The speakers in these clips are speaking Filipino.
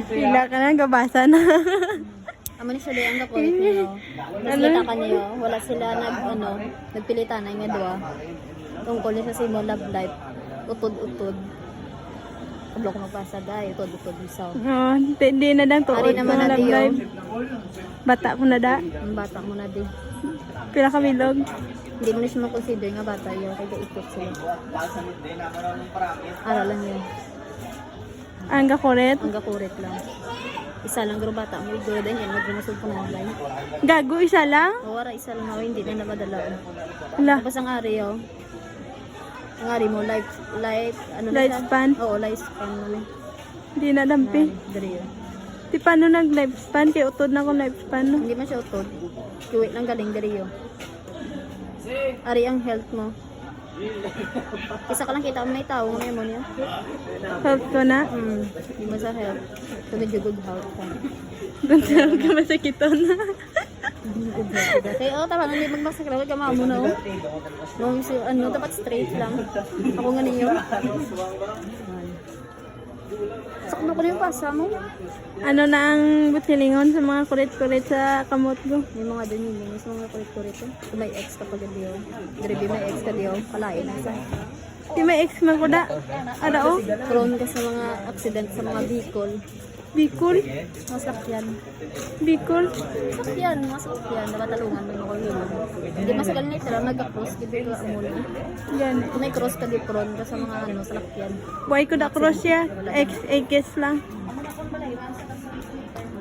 Sila ka na, gabasa na. Amo ni sila ang kakulit niyo. Naslita ka niyo. Wala sila nagpilitan na nga dua. Tungkol niya sa simo love life. Utod-utod. Kablo ko magpasa guys. Utod-utod isaw. Hindi na lang tuod. Ari naman na love diyo. life. Bata ko na da. Ang bata mo na di. Pila ka bilog. Hindi mo na siya makonsider nga bata yun. Kaya ikot sila. Aralan yun. Ang gakuret. Ang gakurit lang. Isa lang garo bata mo. Iguro din yan. Magrinasod ko na lang. Gago, isa lang? O wala isa lang. Hindi na namadala. Wala. Tapos ang ari yun. Ang ari mo. Lifespan? Oo, lifespan mo. Hindi na dampi. Dari yun. Di paano nag-lifespan? Kaya utod na akong lifespan. No? Hindi man siya utod. Kiwit lang galing dari yun. Ari ang health mo. Isa ka lang kita mo may tao ngayon mo niya. Health ko na. Hindi mo sa health. So medyo good health ka. Doon sa ka masakiton. Good health ka. Kaya tama hindi magmasak lang. Kama mo na dapat straight lang. Ako nga ninyo. Sakno ko na yung pasa mo. Ano na ang butilingon sa mga kurit-kurit sa kamot ko? May mga diniling. Sa mga kulit-kulit. Kung may ex ka pag diyo. Grabe may ex ka diyo. Kalain na sa. Di may ex man ko da. Ada o? Prone ka sa mga accident sa mga vehicle. Bicol? Mga sakyan. Bicol? Sakyan, mga sakyan. Nakatalungan mo yung mga hindi masagal na sila. Nagka-cross. Dito ka muna. Yan. Kung may cross ka di prone ka sa mga salakyan. Buhay ko da cross ya. Ex lang.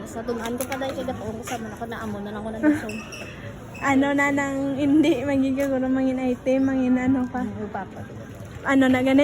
Sa tunan ko pala kaya ko kasama na ko na amo na lang ko na dito. Ano na nang hindi magiging mangin item, mangin ano pa. Upapa. Ano na gani?